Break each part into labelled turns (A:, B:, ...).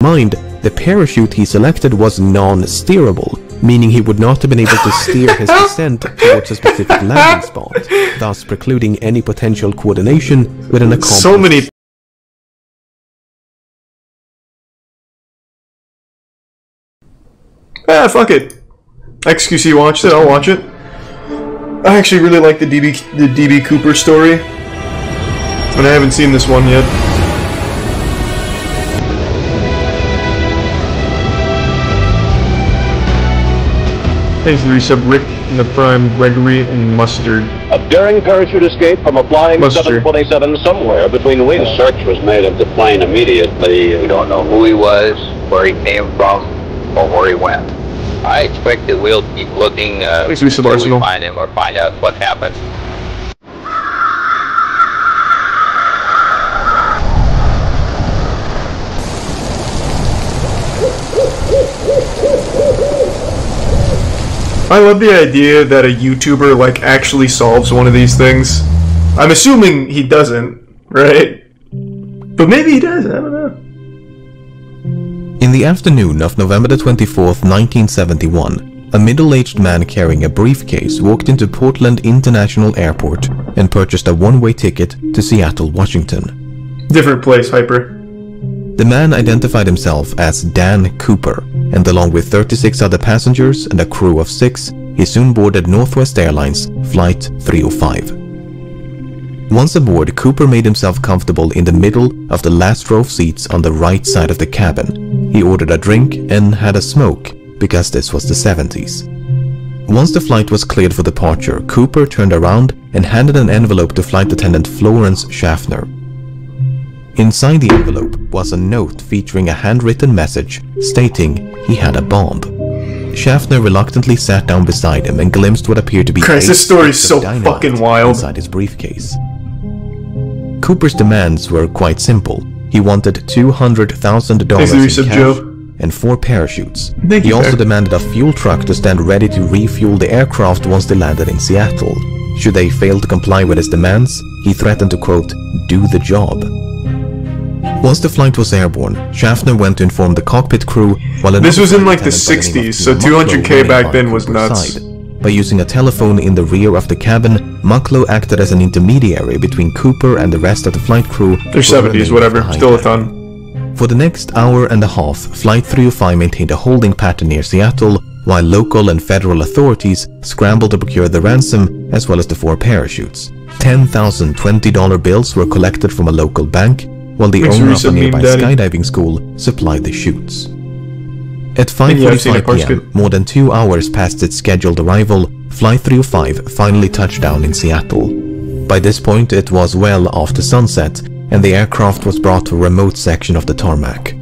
A: mind, the parachute he selected was non-steerable, meaning he would not have been able to steer his descent towards a specific landing spot, thus precluding any potential coordination with an accomplice.
B: So many. Ah, fuck it. XQC watched it, I'll watch it. I actually really like the DB Cooper story, and I haven't seen this one yet. Thanks to the resub Rick in the Prime, Gregory, and Mustard.
C: A daring parachute escape from a flying 727 somewhere between wings.
D: A search was made of the plane immediately. We don't know who he was, where he came from, or where he went. I expect that we'll keep looking until we find him or find out what happened.
B: I love the idea that a YouTuber like actually solves one of these things. I'm assuming he doesn't, right? But maybe he does, I don't know.
A: In the afternoon of November the 24th, 1971, a middle-aged man carrying a briefcase walked into Portland International Airport and purchased a one-way ticket to Seattle, Washington.
B: Different place, Hyper.
A: The man identified himself as Dan Cooper, and along with 36 other passengers and a crew of 6, he soon boarded Northwest Airlines Flight 305. Once aboard, Cooper made himself comfortable in the middle of the last row of seats on the right side of the cabin. He ordered a drink and had a smoke, because this was the 70s. Once the flight was cleared for departure, Cooper turned around and handed an envelope to flight attendant Florence Schaffner. Inside the envelope was a note featuring a handwritten message stating he had a bomb. Schaffner reluctantly sat down beside him and glimpsed what appeared to be
B: this story is so fucking wild
A: inside his briefcase. Cooper's demands were quite simple. He wanted $200,000 in cash and 4 parachutes. He also demanded a fuel truck to stand ready to refuel the aircraft once they landed in Seattle. Should they fail to comply with his demands, he threatened to, quote, do the job. Once the flight was airborne, Schaffner went to inform the cockpit crew while
B: this was in like the 60s, so 200k back then was nuts.
A: By using a telephone in the rear of the cabin, Mucklow acted as an intermediary between Cooper and the rest of the flight crew.
B: They're 70s, whatever, still a ton.
A: For the next hour and a half, Flight 305 maintained a holding pattern near Seattle, while local and federal authorities scrambled to procure the ransom as well as the 4 parachutes. 10,000 $20 bills were collected from a local bank, while the owner of a nearby skydiving school supplied the chutes. At 5:45 p.m., more than 2 hours past its scheduled arrival, Flight 305 finally touched down in Seattle. By this point, it was well after sunset, and the aircraft was brought to a remote section of the tarmac.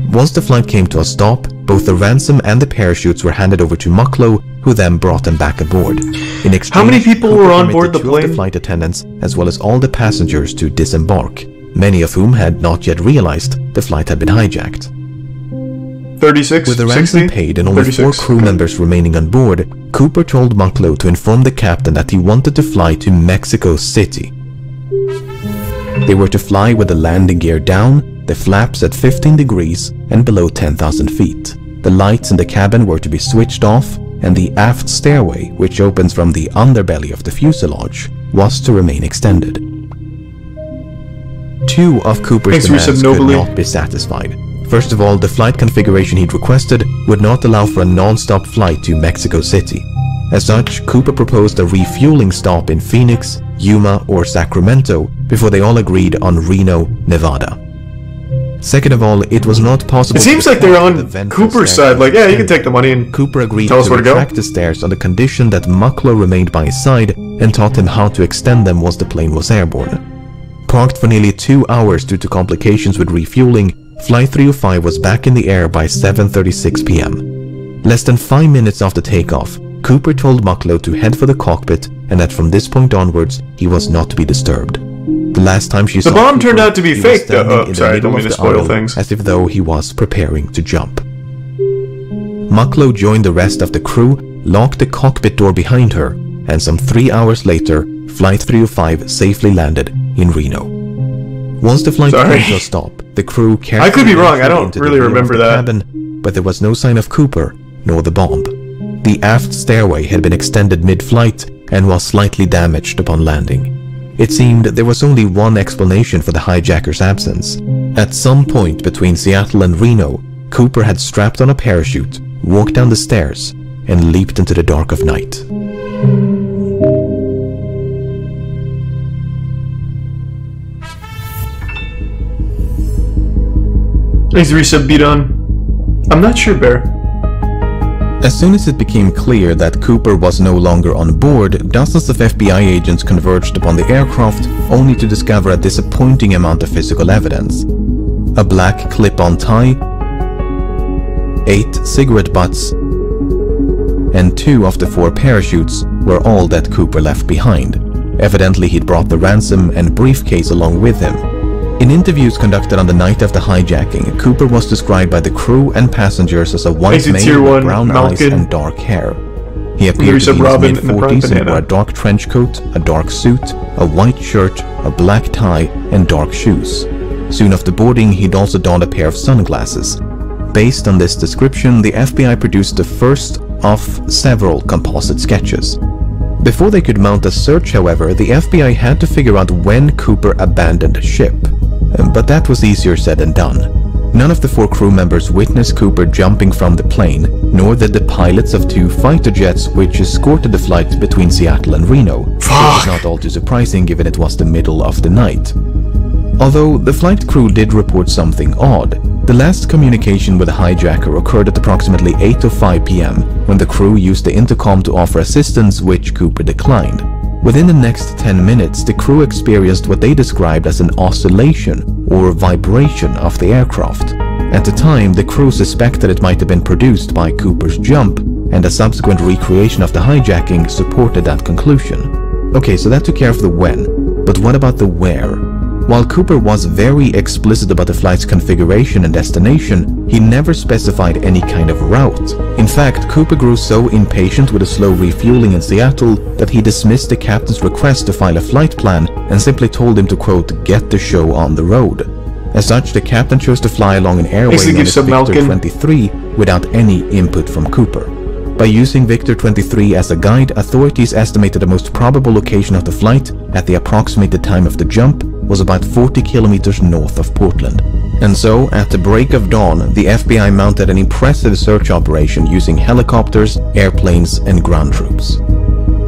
A: Once the flight came to a stop, both the ransom and the parachutes were handed over to Mucklow, who then brought them back aboard. In exchange,
B: how many people
A: Cooper
B: were on board the
A: permitted 2
B: plane?
A: of the flight attendants, as well as all the passengers, to disembark, many of whom had not yet realized the flight had been hijacked.
B: 36,
A: With the ransom
B: 60?
A: paid and only
B: 36.
A: 4 crew members remaining on board, Cooper told Mucklow to inform the captain that he wanted to fly to Mexico City. They were to fly with the landing gear down, the flaps at 15 degrees and below 10,000 feet. The lights in the cabin were to be switched off, and the aft stairway, which opens from the underbelly of the fuselage, was to remain extended. 2 of Cooper's demands could not be satisfied. First of all, the flight configuration he'd requested would not allow for a non-stop flight to Mexico City. As such, Cooper proposed a refueling stop in Phoenix, Yuma, or Sacramento before they all agreed on Reno, Nevada. Second of all, it was not possible.
B: It seems like they're on Cooper's side, like, yeah, you can take the money and
A: Cooper agreed
B: tell us
A: to
B: where to go.
A: retract the stairs on the condition that Mucklow remained by his side and taught him how to extend them once the plane was airborne. Parked for nearly 2 hours due to complications with refueling, Flight 305 was back in the air by 7:36 p.m. Less than 5 minutes after takeoff, Cooper told Mucklow to head for the cockpit and that from this point onwards, he was not to be disturbed. The last time she saw
B: the bomb
A: Cooper,
B: turned out to be
A: he
B: fake,
A: was standing
B: though.
A: in the
B: Sorry, I
A: middle
B: don't mean
A: of
B: to
A: the
B: spoil
A: aisle,
B: things.
A: as if though he was preparing to jump. Mucklow joined the rest of the crew, locked the cockpit door behind her, and some 3 hours later, Flight 305 safely landed in Reno. Once the flight came to a stop, The crew carefully
B: I could be wrong, I don't
A: into
B: really
A: the rear
B: remember
A: of the
B: that.
A: cabin, but there was no sign of Cooper, nor the bomb. The aft stairway had been extended mid-flight and was slightly damaged upon landing. It seemed there was only one explanation for the hijacker's absence. At some point between Seattle and Reno, Cooper had strapped on a parachute, walked down the stairs, and leaped into the dark of night.
B: Thanks, Resub beat on. I'm not sure, Bear.
A: As soon as it became clear that Cooper was no longer on board, dozens of FBI agents converged upon the aircraft, only to discover a disappointing amount of physical evidence. A black clip-on tie, 8 cigarette butts, and 2 of the 4 parachutes were all that Cooper left behind. Evidently, he'd brought the ransom and briefcase along with him. In interviews conducted on the night of the hijacking, Cooper was described by the crew and passengers as a white male with brown eyes and dark hair. He appeared to be in his mid-40s and wore a dark trench coat, a dark suit, a white shirt, a black tie, and dark shoes. Soon after boarding, he'd also donned a pair of sunglasses. Based on this description, the FBI produced the first of several composite sketches. Before they could mount a search, however, the FBI had to figure out when Cooper abandoned ship. But that was easier said than done. None of the 4 crew members witnessed Cooper jumping from the plane, nor did the pilots of 2 fighter jets which escorted the flight between Seattle and Reno. Which was not all too surprising given it was the middle of the night. Although the flight crew did report something odd, the last communication with the hijacker occurred at approximately 8:05 p.m. when the crew used the intercom to offer assistance, which Cooper declined. Within the next 10 minutes, the crew experienced what they described as an oscillation or vibration of the aircraft. At the time, the crew suspected it might have been produced by Cooper's jump, and a subsequent recreation of the hijacking supported that conclusion. Okay, so that took care of the when, but what about the where? While Cooper was very explicit about the flight's configuration and destination, he never specified any kind of route. In fact, Cooper grew so impatient with the slow refueling in Seattle that he dismissed the captain's request to file a flight plan and simply told him to, quote, get the show on the road. As such, the captain chose to fly along an airway known as Victor 23 without any input from Cooper. By using Victor 23 as a guide, authorities estimated the most probable location of the flight at the approximated time of the jump was about 40 kilometers north of Portland. And so, at the break of dawn, the FBI mounted an impressive search operation using helicopters, airplanes, and ground troops.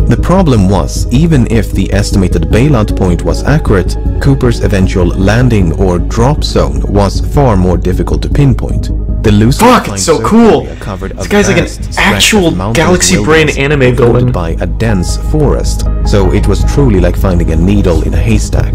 A: The problem was, even if the estimated bailout point was accurate, Cooper's eventual landing or drop zone was far more difficult to pinpoint. The loosely
B: Fuck, it's so cool! This guy's like an actual Galaxy Brain anime villain.
A: By a dense forest, so it was truly like finding a needle in a haystack.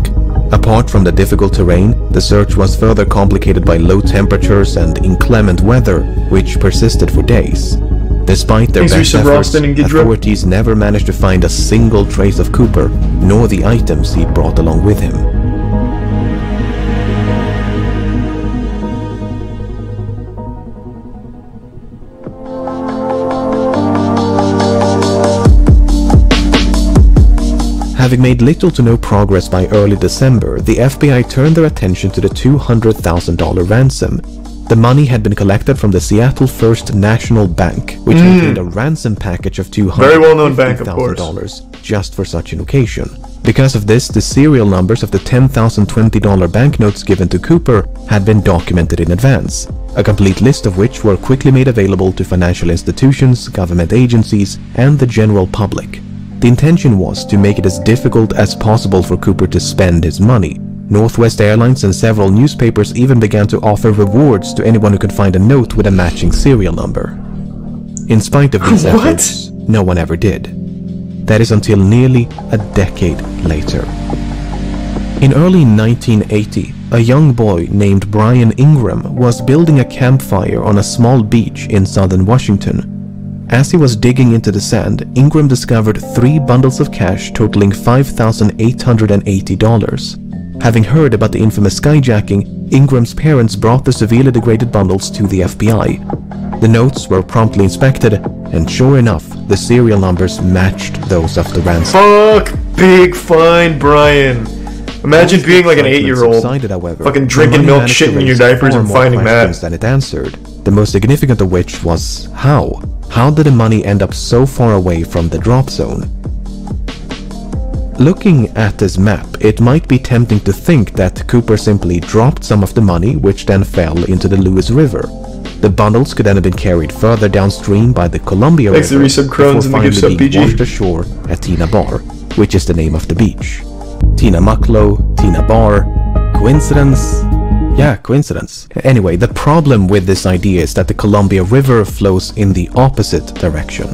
A: Apart from the difficult terrain, the search was further complicated by low temperatures and inclement weather, which persisted for days. Despite their best efforts, authorities never managed to find a single trace of Cooper, nor the items he brought along with him. Having made little to no progress by early December, the FBI turned their attention to the $200,000 ransom. The money had been collected from the Seattle First National Bank, which contained a ransom package of $250,000 just for such an occasion. Because of this, the serial numbers of the $10,020 banknotes given to Cooper had been documented in advance, a complete list of which were quickly made available to financial institutions, government agencies, and the general public. The intention was to make it as difficult as possible for Cooper to spend his money. Northwest Airlines and several newspapers even began to offer rewards to anyone who could find a note with a matching serial number. In spite of these efforts, no one ever did. That is until nearly a decade later. In early 1980, a young boy named Brian Ingram was building a campfire on a small beach in southern Washington. As he was digging into the sand, Ingram discovered 3 bundles of cash totaling $5,880. Having heard about the infamous skyjacking, Ingram's parents brought the severely degraded bundles to the FBI. The notes were promptly inspected, and sure enough, the serial numbers matched those of the ransom.
B: Fuck! Big fine, Brian! Imagine being like an 8-year-old,
A: however,
B: fucking drinking milk, shitting in your diapers, and finding that.
A: Than it answered. The most significant of which was how? How did the money end up so far away from the drop zone? Looking at this map, it might be tempting to think that Cooper simply dropped some of the money, which then fell into the Lewis River. The bundles could then have been carried further downstream by the Columbia River before finally being washed ashore at Tina Bar, which is the name of the beach. Tina Mucklow, Tina Bar. Coincidence? Yeah, coincidence. Anyway, the problem with this idea is that the Columbia River flows in the opposite direction.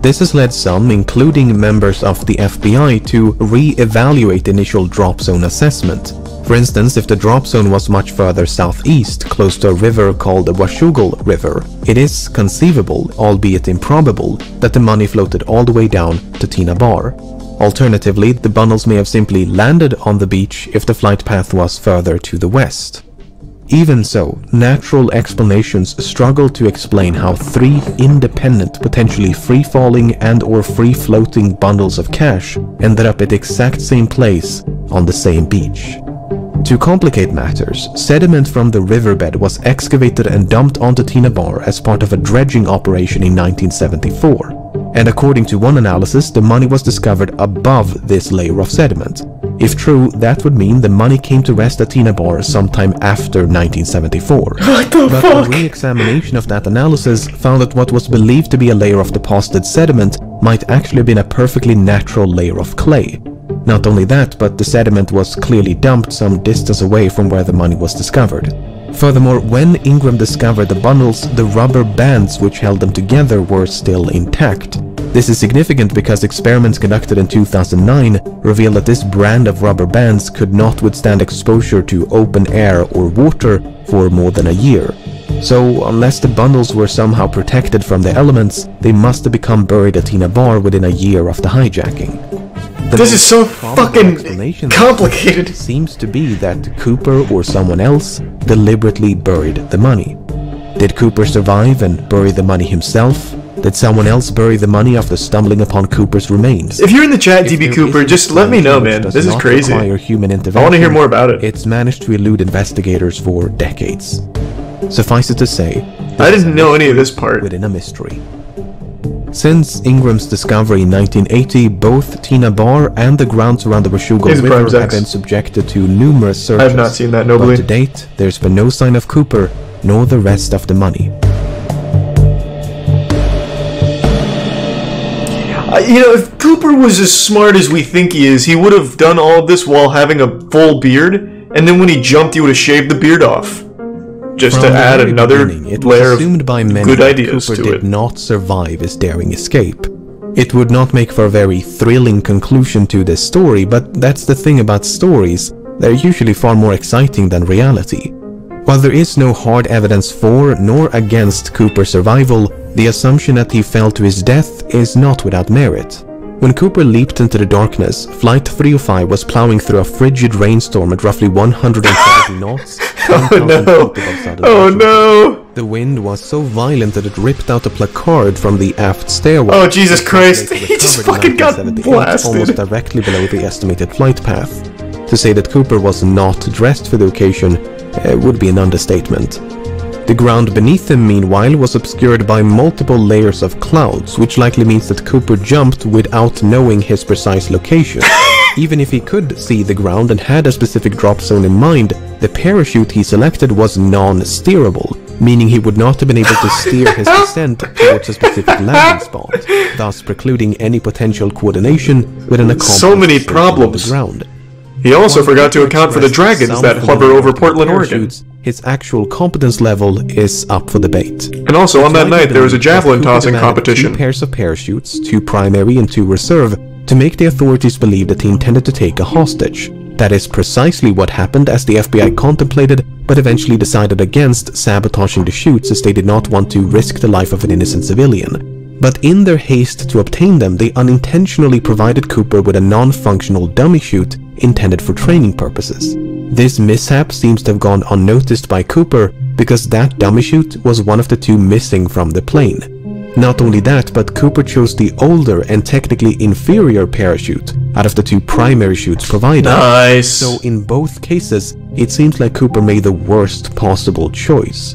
A: This has led some, including members of the FBI, to re-evaluate the initial drop zone assessment. For instance, if the drop zone was much further southeast, close to a river called the Washougal River, it is conceivable, albeit improbable, that the money floated all the way down to Tina Bar. Alternatively, the bundles may have simply landed on the beach if the flight path was further to the west. Even so, natural explanations struggle to explain how 3 independent, potentially free-falling and/or free-floating bundles of cash ended up at the exact same place on the same beach. To complicate matters, sediment from the riverbed was excavated and dumped onto Tina Bar as part of a dredging operation in 1974. And according to one analysis, the money was discovered above this layer of sediment. If true, that would mean the money came to rest at Tina Bar sometime after 1974.
B: What the fuck?
A: But a re-examination of that analysis found that what was believed to be a layer of deposited sediment might actually have been a perfectly natural layer of clay. Not only that, but the sediment was clearly dumped some distance away from where the money was discovered. Furthermore, when Ingram discovered the bundles, the rubber bands which held them together were still intact. This is significant because experiments conducted in 2009 revealed that this brand of rubber bands could not withstand exposure to open air or water for more than a year. So, unless the bundles were somehow protected from the elements, they must have become buried at Tina Bar within a year of the hijacking.
B: This is so fucking complicated.
A: Seems to be that Cooper or someone else deliberately buried the money. Did Cooper survive and bury the money himself? Did someone else bury the money after stumbling upon Cooper's remains?
B: If you're in the chat, DB Cooper, just let me know, man. This is crazy. I want to hear more about it.
A: It's managed to elude investigators for decades. Suffice it to say,
B: I didn't know any of this part.
A: Within a mystery. Since Ingram's discovery in 1980, both Tina Bar and the grounds around the Washougal River have been subjected to numerous searches.
B: I have not seen that, nobly.
A: But to date, there's been no sign of Cooper, nor the rest of the money.
B: You know, if Cooper was as smart as we think he is, he would have done all of this while having a full beard, and then when he jumped, he would have shaved the beard off. Just to add another layer of good ideas to it.
A: Cooper did not survive his daring escape. It would not make for a very thrilling conclusion to this story, but that's the thing about stories. They're usually far more exciting than reality. While there is no hard evidence for nor against Cooper's survival, the assumption that he fell to his death is not without merit. When Cooper leaped into the darkness, Flight 305 was plowing through a frigid rainstorm at roughly 170 knots.
B: Oh no! Oh no!
A: The wind was so violent that it ripped out a placard from the aft stairwell.
B: Oh Jesus Christ! He just fucking got blasted!
A: Almost directly below the estimated flight path. To say that Cooper was not dressed for the occasion would be an understatement. The ground beneath him, meanwhile, was obscured by multiple layers of clouds, which likely means that Cooper jumped without knowing his precise location. Even if he could see the ground and had a specific drop zone in mind, the parachute he selected was non-steerable, meaning he would not have been able to steer his descent towards a specific landing spot, thus precluding any potential coordination with an accomplished
B: so many problems.
A: Ground.
B: He also forgot to account for the dragons that hover over Portland, Oregon.
A: His actual competence level is up for debate.
B: And also, on that night, there was a javelin tossing competition.
A: 2 pairs of parachutes, 2 primary and 2 reserve, to make the authorities believe that he intended to take a hostage. That is precisely what happened, as the FBI contemplated, but eventually decided against sabotaging the chutes, as they did not want to risk the life of an innocent civilian. But in their haste to obtain them, they unintentionally provided Cooper with a non-functional dummy chute intended for training purposes. This mishap seems to have gone unnoticed by Cooper because that dummy chute was one of the 2 missing from the plane. Not only that, but Cooper chose the older and technically inferior parachute out of the two primary chutes provided.
B: Nice.
A: So in both cases, it seems like Cooper made the worst possible choice.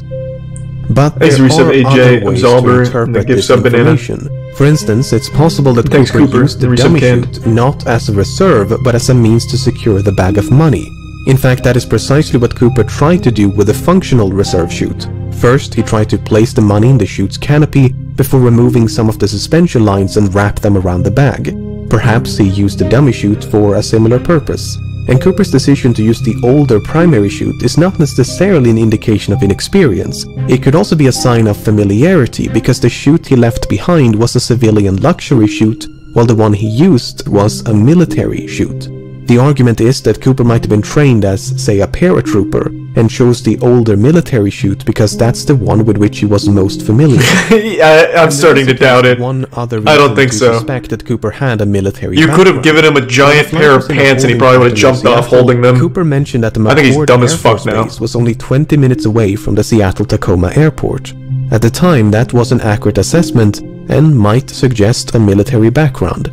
A: But there are other ways to interpret this information. For instance, it's possible that Cooper used the dummy chute not as a reserve, but as a means to secure the bag of money. In fact, that is precisely what Cooper tried to do with the functional reserve chute. First, he tried to place the money in the chute's canopy before removing some of the suspension lines and wrap them around the bag. Perhaps he used the dummy chute for a similar purpose. And Cooper's decision to use the older primary chute is not necessarily an indication of inexperience. It could also be a sign of familiarity, because the chute he left behind was a civilian luxury chute, while the one he used was a military chute. The argument is that Cooper might have been trained as, say, a paratrooper, and chose the older military chute because that's the one with which he was most familiar.
B: I'm starting to doubt it. I don't think so.
A: Suspect that Cooper had a military
B: You could have given him a giant pair of pants and he probably would have jumped off holding them.
A: Cooper mentioned that the
B: I think he's dumb as fuck now.
A: was only 20 minutes away from the Seattle-Tacoma airport. At the time, that was an accurate assessment and might suggest a military background.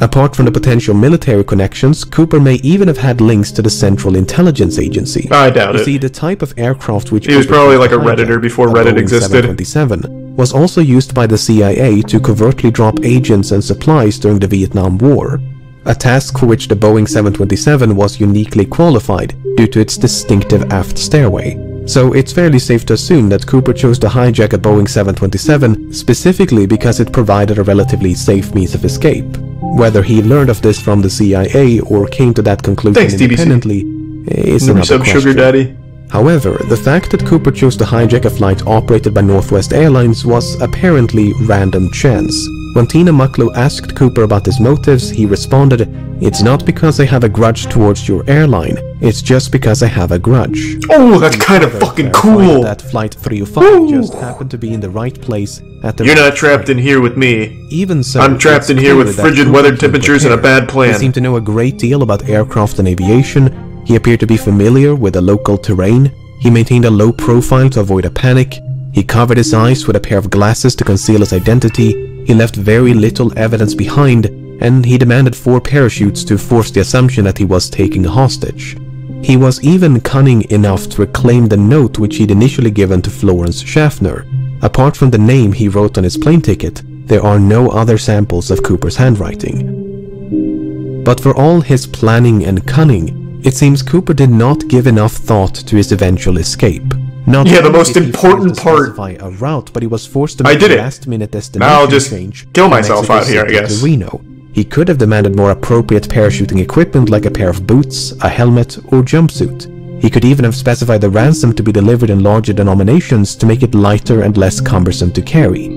A: Apart from the potential military connections, Cooper may even have had links to the Central Intelligence Agency.
B: I doubt it.
A: You see, the type of aircraft which
B: he was probably like a Redditor before Reddit existed.
A: 727 was also used by the CIA to covertly drop agents and supplies during the Vietnam War. A task for which the Boeing 727 was uniquely qualified due to its distinctive aft stairway. So it's fairly safe to assume that Cooper chose to hijack a Boeing 727 specifically because it provided a relatively safe means of escape. Whether he learned of this from the CIA or came to that conclusion independently is another question.
B: Sugar Daddy.
A: However, the fact that Cooper chose to hijack a flight operated by Northwest Airlines was apparently random chance. When Tina Mucklow asked Cooper about his motives, he responded, "It's not because I have a grudge towards your airline, it's just because I have a grudge."
B: Oh, that's kind of fucking cool!
A: That Flight 305 just happened to be in the right place at the
B: You're not trapped in here with me.
A: Even so,
B: I'm trapped in here with frigid weather temperatures and a bad plan.
A: He seemed to know a great deal about aircraft and aviation. He appeared to be familiar with the local terrain. He maintained a low profile to avoid a panic. He covered his eyes with a pair of glasses to conceal his identity. He left very little evidence behind, and he demanded 4 parachutes to force the assumption that he was taking a hostage. He was even cunning enough to reclaim the note which he'd initially given to Florence Schaffner. Apart from the name he wrote on his plane ticket, there are no other samples of Cooper's handwriting. But for all his planning and cunning, it seems Cooper did not give enough thought to his eventual escape. Not
B: the most important part.
A: A route, but he was forced to make
B: a
A: last-minute destination
B: now I'll just
A: change
B: kill myself out here, I guess.
A: To Reno. He could have demanded more appropriate parachuting equipment like a pair of boots, a helmet, or jumpsuit. He could even have specified the ransom to be delivered in larger denominations to make it lighter and less cumbersome to carry.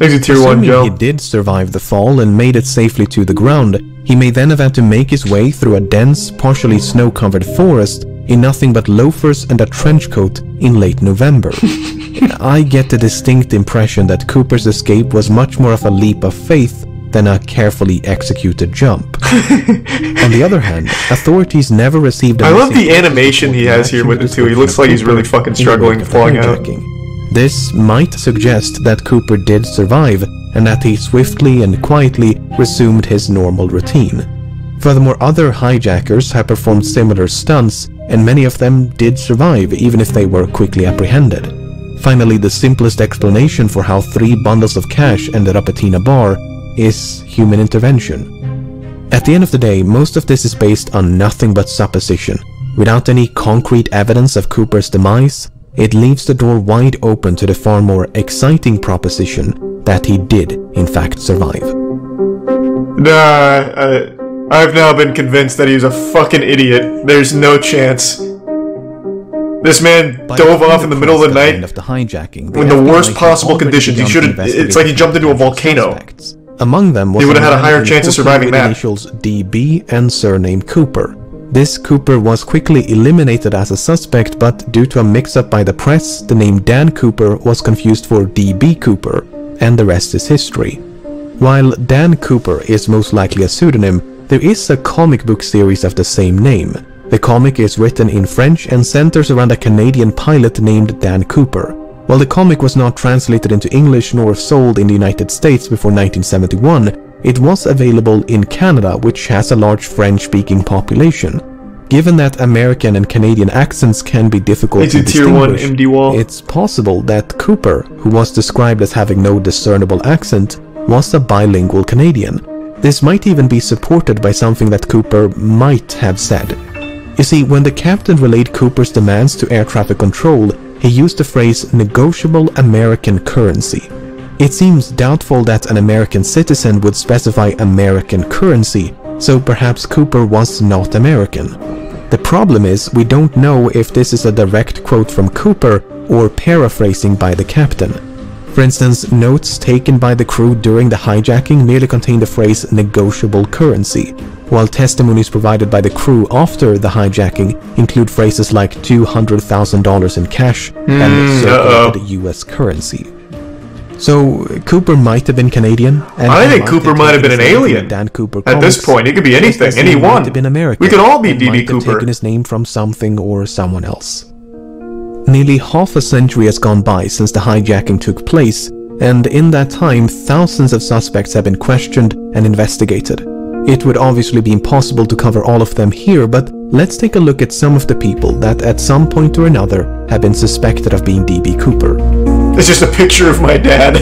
B: Exit Tier 1, Joe.
A: He did survive the fall and made it safely to the ground. He may then have had to make his way through a dense, partially snow-covered forest in nothing but loafers and a trench coat in late November. I get the distinct impression that Cooper's escape was much more of a leap of faith than a carefully executed jump. On the other hand, authorities never received
B: I love the animation he has here with it too. He looks like he's really fucking struggling falling out.
A: This might suggest that Cooper did survive and that he swiftly and quietly resumed his normal routine. Furthermore, other hijackers have performed similar stunts, and many of them did survive even if they were quickly apprehended. Finally, the simplest explanation for how 3 bundles of cash ended up at Tina Bar is human intervention. At the end of the day, most of this is based on nothing but supposition. Without any concrete evidence of Cooper's demise, it leaves the door wide open to the far more exciting proposition that he did, in fact, survive.
B: Nah, I've now been convinced that he was a fucking idiot. There's no chance. This man dove off in the middle of the night in the worst possible conditions. He should have. It's like he jumped into a volcano.
A: Among them was
B: he would have had a higher chance of surviving that.
A: Initials DB and surname Cooper. This Cooper was quickly eliminated as a suspect, but due to a mix-up by the press, the name Dan Cooper was confused for DB Cooper, and the rest is history. While Dan Cooper is most likely a pseudonym, there is a comic book series of the same name. The comic is written in French and centers around a Canadian pilot named Dan Cooper. While the comic was not translated into English nor sold in the United States before 1971, it was available in Canada, which has a large French-speaking population. Given that American and Canadian accents can be difficult to distinguish, it's possible that Cooper, who was described as having no discernible accent, was a bilingual Canadian. This might even be supported by something that Cooper might have said. You see, when the captain relayed Cooper's demands to air traffic control, he used the phrase negotiable American currency. It seems doubtful that an American citizen would specify American currency, so perhaps Cooper was not American. The problem is, we don't know if this is a direct quote from Cooper or paraphrasing by the captain. For instance, notes taken by the crew during the hijacking merely contain the phrase negotiable currency, while testimonies provided by the crew after the hijacking include phrases like $200,000 in cash and circulated US currency. So, Cooper might have been Canadian. And
B: I think Cooper might have been an alien.
A: Dan Cooper
B: At this point, he could be anything, anyone. We could all be D.B. Cooper.
A: Might have taken his name from something or someone else. Nearly half a century has gone by since the hijacking took place, and in that time, thousands of suspects have been questioned and investigated. It would obviously be impossible to cover all of them here, but let's take a look at some of the people that at some point or another have been suspected of being D.B. Cooper.
B: It's just a picture of my dad.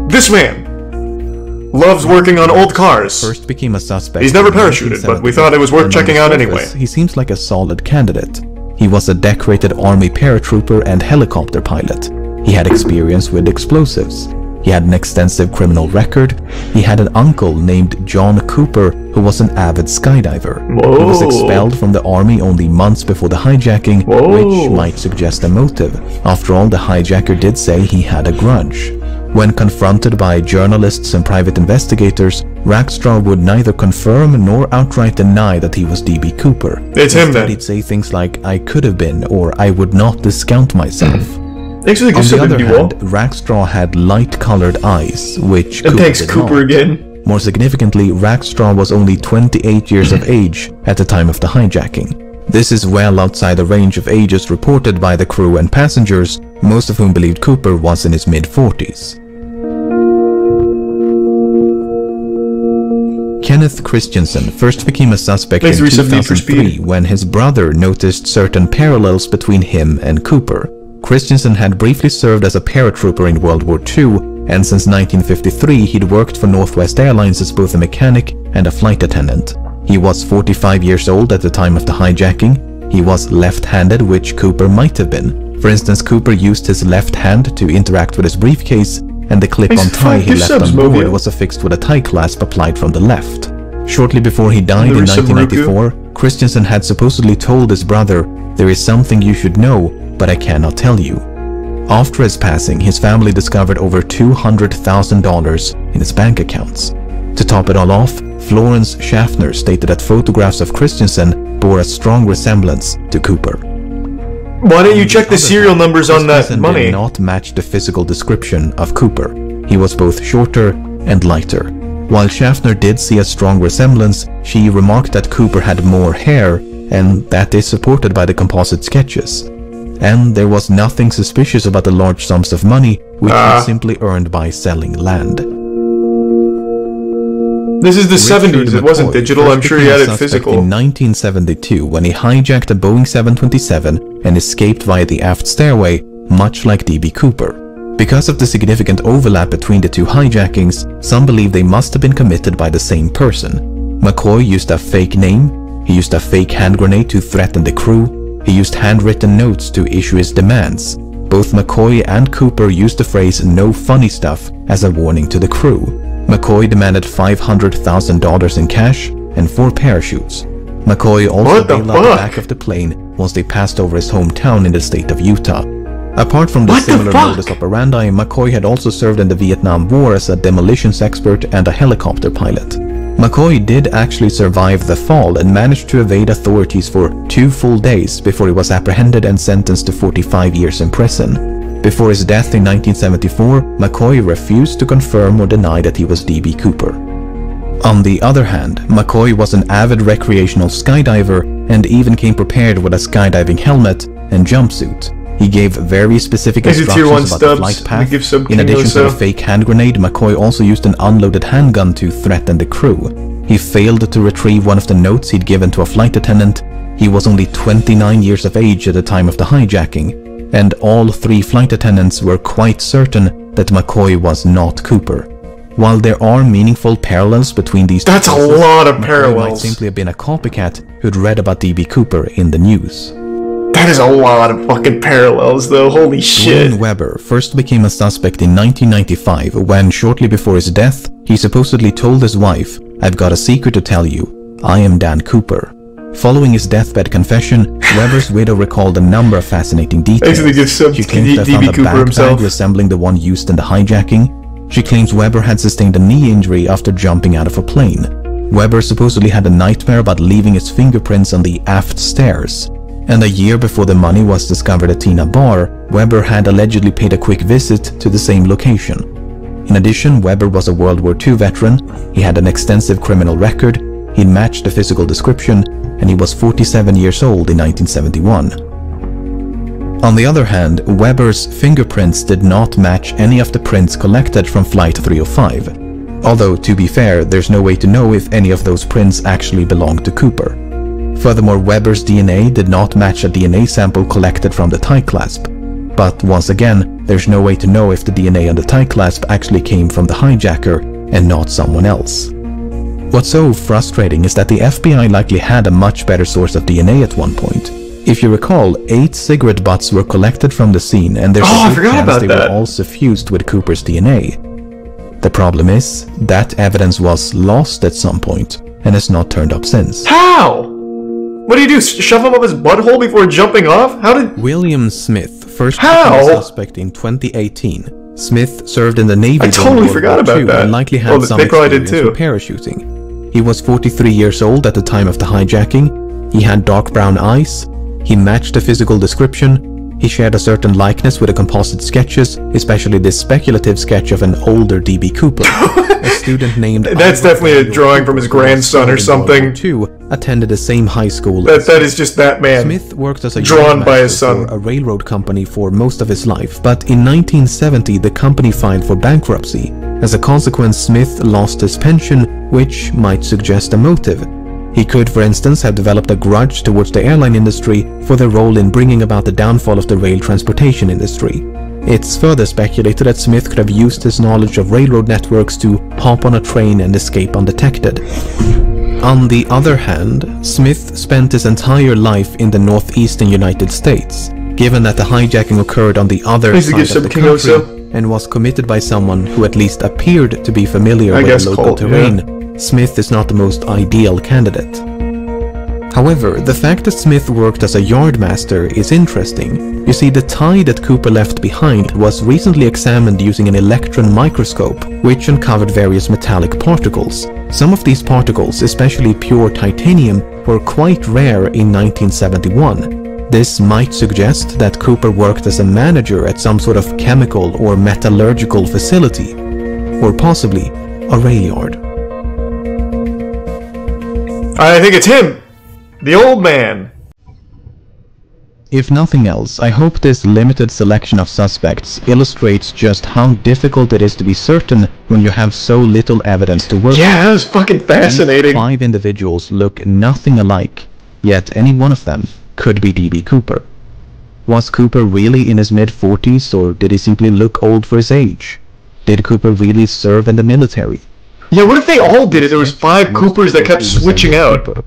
B: This man loves working on old cars.
A: First became a suspect.
B: He's never parachuted, but we thought it was worth checking out anyway.
A: He seems like a solid candidate. He was a decorated Army paratrooper and helicopter pilot. He had experience with explosives. He had an extensive criminal record. He had an uncle named John Cooper who was an avid skydiver.
B: Whoa.
A: He was expelled from the army only months before the hijacking, which might suggest a motive. After all, the hijacker did say he had a grudge. When confronted by journalists and private investigators, Rackstraw would neither confirm nor outright deny that he was D.B. Cooper.
B: It's him then.
A: He'd say things like, "I could have been," or "I would not discount myself."
B: Actually,
A: On the other hand, Rackstraw had light-colored eyes, which
B: and thanks Cooper again.
A: More significantly, Rackstraw was only 28 years of age at the time of the hijacking. This is well outside the range of ages reported by the crew and passengers, most of whom believed Cooper was in his mid-40s. Kenneth Christensen first became a suspect in 2003 when his brother noticed certain parallels between him and Cooper. Christensen had briefly served as a paratrooper in World War II, and since 1953 he'd worked for Northwest Airlines as both a mechanic and a flight attendant. He was 45 years old at the time of the hijacking. He was left-handed, which Cooper might have been. For instance, Cooper used his left hand to interact with his briefcase, and the clip-on tie he left on board was affixed with a tie clasp applied from the left. Shortly before he died in 1994, Christensen had supposedly told his brother, "There is something you should know, but I cannot tell you." After his passing, his family discovered over $200,000 in his bank accounts. To top it all off, Florence Schaffner stated that photographs of Christensen bore a strong resemblance to Cooper.
B: Why don't you check the serial numbers on that money?
A: Did not match the physical description of Cooper. He was both shorter and lighter. While Schaffner did see a strong resemblance, she remarked that Cooper had more hair, and that is supported by the composite sketches. And there was nothing suspicious about the large sums of money which he simply earned by selling land.
B: This is the 70s, it wasn't digital, I'm sure he had it physical.
A: In 1972 when he hijacked a Boeing 727 and escaped via the aft stairway, much like D.B. Cooper. Because of the significant overlap between the two hijackings, some believe they must have been committed by the same person. McCoy used a fake name, he used a fake hand grenade to threaten the crew, he used handwritten notes to issue his demands. Both McCoy and Cooper used the phrase "no funny stuff" as a warning to the crew. McCoy demanded $500,000 in cash and 4 parachutes. McCoy also bailed out the back of the plane once they passed over his hometown in the state of Utah. Apart from the similar modus operandi, McCoy had also served in the Vietnam War as a demolitions expert and a helicopter pilot. McCoy did actually survive the fall and managed to evade authorities for 2 full days before he was apprehended and sentenced to 45 years in prison. Before his death in 1974, McCoy refused to confirm or deny that he was D.B. Cooper. On the other hand, McCoy was an avid recreational skydiver and even came prepared with a skydiving helmet and jumpsuit. He gave very specific instructions about the flight path. In addition to the fake hand grenade, McCoy also used an unloaded handgun to threaten the crew. He failed to retrieve one of the notes he'd given to a flight attendant. He was only 29 years of age at the time of the hijacking, and all 3 flight attendants were quite certain that McCoy was not Cooper. While there are meaningful parallels between these two cases,
B: a lot of parallels.
A: McCoy might simply have been a copycat who'd read about D.B. Cooper in the news.
B: That is a lot of fucking parallels, though. Holy shit.
A: Dwayne Webber first became a suspect in 1995 when, shortly before his death, he supposedly told his wife, "I've got a secret to tell you. I am Dan Cooper." Following his deathbed confession, Webber's widow recalled a number of fascinating details. She claims to have found a backpack resembling the one used in the hijacking. She claims Webber had sustained a knee injury after jumping out of a plane. Webber supposedly had a nightmare about leaving his fingerprints on the aft stairs. And a year before the money was discovered at Tina Bar, Webber had allegedly paid a quick visit to the same location. In addition, Webber was a World War II veteran, he had an extensive criminal record, he matched the physical description, and he was 47 years old in 1971. On the other hand, Webber's fingerprints did not match any of the prints collected from Flight 305. Although, to be fair, there's no way to know if any of those prints actually belonged to Cooper. Furthermore, Webber's DNA did not match a DNA sample collected from the tie clasp. But once again, there's no way to know if the DNA on the tie clasp actually came from the hijacker and not someone else. What's so frustrating is that the FBI likely had a much better source of DNA at one point. If you recall, 8 cigarette butts were collected from the scene, and there's a good chance they were all suffused with Cooper's DNA. The problem is, that evidence was lost at some point, and has not turned up since.
B: How? What do you do, shove him up his butthole before jumping off? How did...
A: William Smith first became a suspect in 2018. Smith served in the Navy.
B: I totally forgot about that.
A: And likely had some experience with parachuting. He was 43 years old at the time of the hijacking. He had dark brown eyes. He matched the physical description. He shared a certain likeness with the composite sketches, especially this speculative sketch of an older D.B. Cooper. A student named...
B: That's definitely a drawing from his grandson or something.
A: Attended the same high school.
B: That is just that man.
A: Smith worked as a
B: drawn by his son
A: for a railroad company for most of his life, but in 1970 the company filed for bankruptcy. As a consequence, Smith lost his pension, which might suggest a motive. He could, for instance, have developed a grudge towards the airline industry for their role in bringing about the downfall of the rail transportation industry. It's further speculated that Smith could have used his knowledge of railroad networks to hop on a train and escape undetected. On the other hand, Smith spent his entire life in the northeastern United States. Given that the hijacking occurred on the other side of the country and was committed by someone who at least appeared to be familiar with the local terrain, Smith is not the most ideal candidate. However, the fact that Smith worked as a yardmaster is interesting. You see, the tie that Cooper left behind was recently examined using an electron microscope, which uncovered various metallic particles. Some of these particles, especially pure titanium, were quite rare in 1971. This might suggest that Cooper worked as a manager at some sort of chemical or metallurgical facility, or possibly a rail yard.
B: I think it's him! The old man!
A: If nothing else, I hope this limited selection of suspects illustrates just how difficult it is to be certain when you have so little evidence to work with.
B: Yeah, that was fucking fascinating.
A: 5 individuals look nothing alike, yet any one of them could be D.B. Cooper. Was Cooper really in his mid-40s, or did he simply look old for his age? Did Cooper really serve in the military?
B: Yeah, what if they all did it? There was 5 Coopers that kept switching out.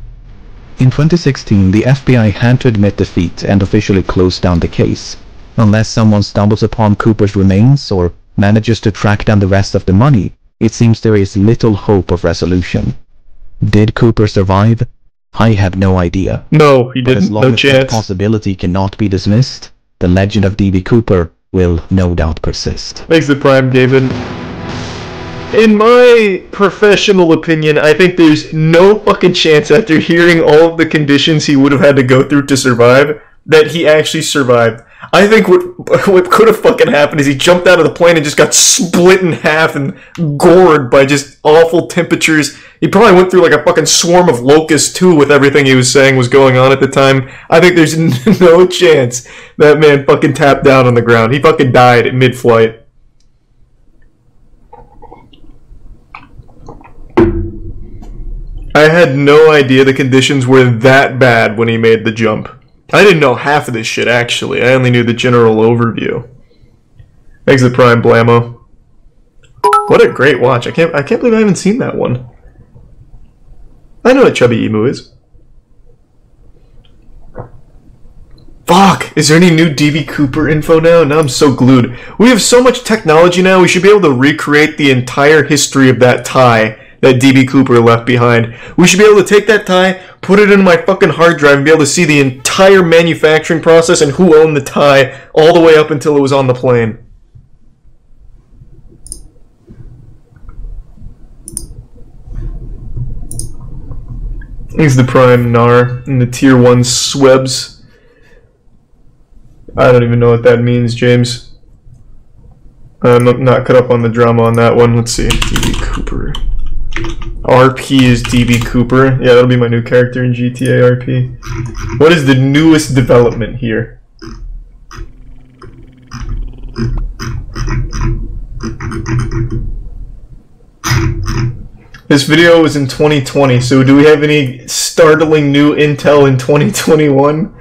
A: In 2016, the FBI had to admit defeat and officially close down the case. Unless someone stumbles upon Cooper's remains or manages to track down the rest of the money, it seems there is little hope of resolution. Did Cooper survive? I have no idea.
B: No, he didn't.
A: As long as that possibility cannot be dismissed, the legend of D.B. Cooper will no doubt persist.
B: Thanks the Prime, David. In my professional opinion, I think there's no fucking chance after hearing all of the conditions he would have had to go through to survive, that he actually survived. I think what could have fucking happened is he jumped out of the plane and just got split in half and gored by just awful temperatures. He probably went through like a fucking swarm of locusts too with everything he was saying was going on at the time. I think there's no chance that man fucking tapped down on the ground. He fucking died in mid-flight. I had no idea the conditions were that bad when he made the jump. I didn't know half of this shit, actually. I only knew the general overview. Exit Prime Blammo. What a great watch. I can't believe I haven't seen that one. I know what Chubby Emu is. Fuck! Is there any new DB Cooper info now? Now I'm so glued. We have so much technology now, we should be able to recreate the entire history of that tie that DB Cooper left behind. We should be able to take that tie, put it in my fucking hard drive, and be able to see the entire manufacturing process and who owned the tie all the way up until it was on the plane. He's the Prime Nar and the Tier 1 Swebs. I don't even know what that means, James. I'm not caught up on the drama on that one. Let's see. DB Cooper. RP is DB Cooper. Yeah, that'll be my new character in GTA RP. What is the newest development here? This video was in 2020, so do we have any startling new intel in 2021?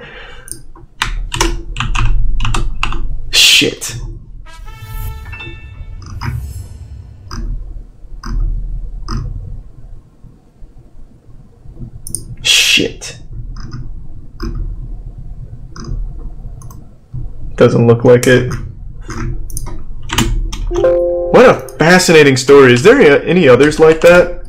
B: Shit. Shit. Doesn't look like it. What a fascinating story. Is there any others like that?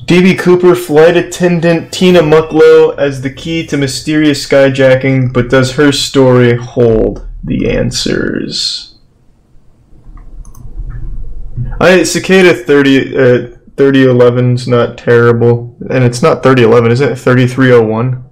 B: DB Cooper, flight attendant Tina Mucklow as the key to mysterious skyjacking, but does her story hold the answers? Cicada 3011's not terrible. And it's not 3011, is it? 3301?